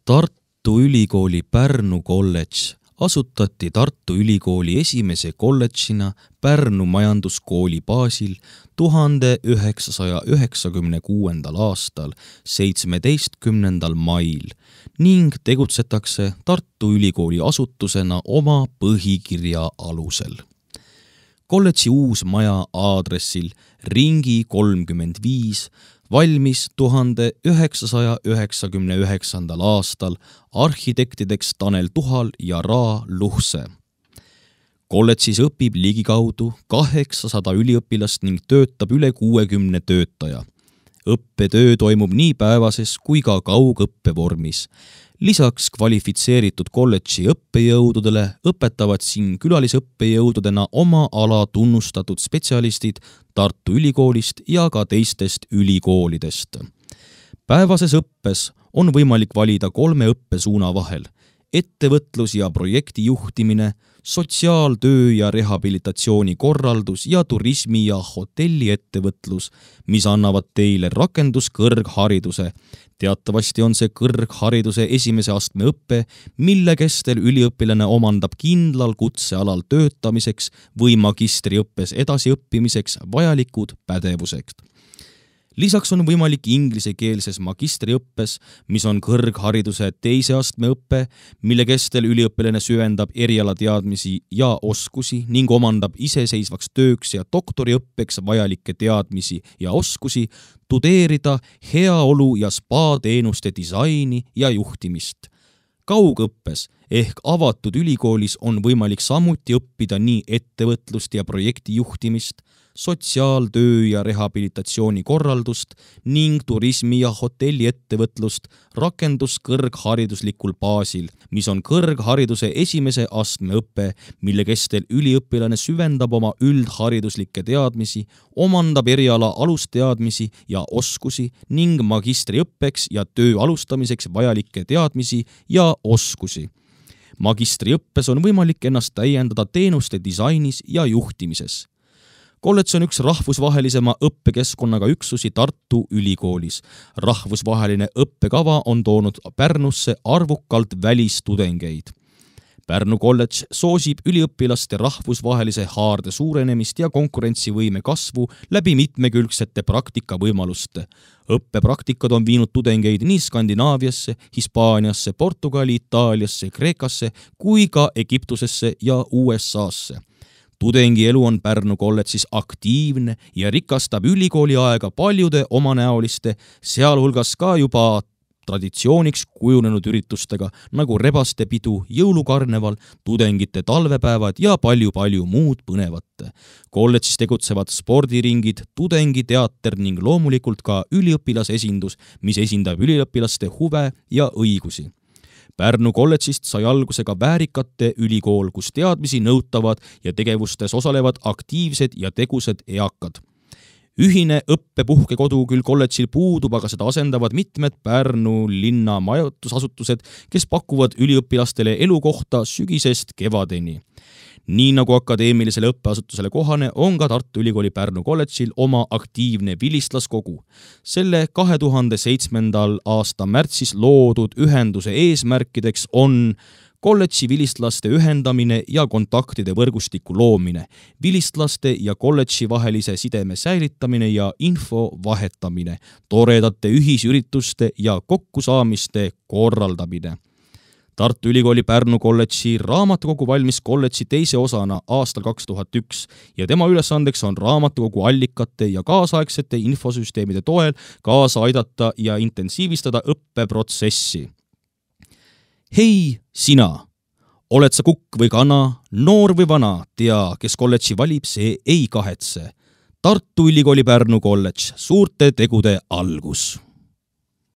Tartu Ülikooli Pärnu kolledž asutati Tartu Ülikooli esimese kolledžina Pärnu majanduskooli baasil 1996. aastal 17. mail ning tegutsetakse Tartu Ülikooli asutusena oma põhikirja alusel. Kolledži uus maja aadressil Ringi 35 valmis 1999. aastal arhitektideks Tanel Tuhal ja Ra Luhse. Kolledžis õpib ligikaudu 800 üliõpilast ning töötab üle 60 töötaja. Õppetöö toimub nii päevases kui ka kaugõppe vormis. Lisaks kvalifitseeritud kolledži õppejõududele õpetavad siin külalisõppejõududena oma ala tunnustatud spetsialistid Tartu Ülikoolist ja ka teistest ülikoolidest. Päevases õppes on võimalik valida 3 õppesuuna vahel: ettevõtlus ja projekti juhtimine, sotsiaaltöö ja rehabilitatsiooni korraldus ja turismi ja hotelliettevõtlus, mis annavad teile rakenduskõrghariduse. Teatavasti on see kõrghariduse esimese astme õppe, mille kestel üliõpilane omandab kindlal kutsealal töötamiseks või magistriõppes edasiõppimiseks vajalikud pädevused. Lisaks on võimalik inglisekeelses magistriõppes, mis on kõrghariduse teise astme õppe, mille kestel üliõpilane süvendab erialateadmisi ja oskusi ning omandab iseseisvaks tööks ja doktoriõppeks vajalikke teadmisi ja oskusi, tudeerida heaolu- ja spa-teenuste disaini ja juhtimist. Kaugõppes ehk avatud ülikoolis on võimalik samuti õppida nii ettevõtlust ja projekti juhtimist, sotsiaaltöö ja rehabilitatsiooni korraldust ning turismi ja hotelliettevõtlust rakenduskõrghariduslikul baasil, mis on kõrghariduse esimese astme õppe, mille kestel üliõpilane süvendab oma üldhariduslikke teadmisi, omandab eriala alusteadmisi ja oskusi ning magistriõppeks ja töö alustamiseks vajalikke teadmisi ja oskusi. Magistriõppes on võimalik ennast täiendada teenuste disainis ja juhtimises. Kolledž on üks rahvusvahelisema õppekeskkonnaga üksusi Tartu Ülikoolis. Rahvusvaheline õppekava on toonud Pärnusse arvukalt välistudengeid. Pärnu kolledž soosib üliõpilaste rahvusvahelise haarde suurenemist ja konkurentsivõime kasvu läbi mitmekülgsete praktikavõimaluste. Õppepraktikad on viinud tudengeid nii Skandinaaviasse, Hispaaniasse, Portugali, Itaaliasse, Kreekasse kui ka Egiptusesse ja USA-sse. Tudengi elu on Pärnu kolledžis aktiivne ja rikastab ülikooli aega paljude omanäoliste, sealhulgas ka juba traditsiooniks kujunenud üritustega nagu rebastepidu, jõulukarneval, tudengite talvepäevad ja palju muud põnevat. Kolledžis tegutsevad spordiringid, tudengiteater ning loomulikult ka üliõpilasesindus, mis esindab üliõpilaste huve ja õigusi. Pärnu kolledžist sai alguse ka väärikate ülikool, kus teadmisi nõutavad ja tegevustes osalevad aktiivsed ja tegusad eakad. Ühine õppepuhkekodu küll kolledžil puudub, aga seda asendavad mitmed Pärnu linna majutusasutused, kes pakuvad üliõpilastele elukohta sügisest kevadeni. Nii nagu akadeemilisele õppeasutusele kohane, on ka Tartu Ülikooli Pärnu kolledžil oma aktiivne vilistlaskogu. Selle 2007. aasta märtsis loodud ühenduse eesmärkideks on kolledži vilistlaste ühendamine ja kontaktide võrgustiku loomine, vilistlaste ja kolledži vahelise sideme säilitamine ja info vahetamine, toredate ühisürituste ja kokkusaamiste korraldamine. Tartu Ülikooli Pärnu kolledži raamatukogu valmis kolledži teise osana aastal 2001 ja tema ülesandeks on raamatukogu allikate ja kaasaegsete infosüsteemide toel kaasa aidata ja intensiivistada õppeprotsessi. Hei, sina! Oled sa kukk või kana, noor või vana, tea, kes kolledži valib, see ei kahetse. Tartu Ülikooli Pärnu kolledž, suurte tegude algus!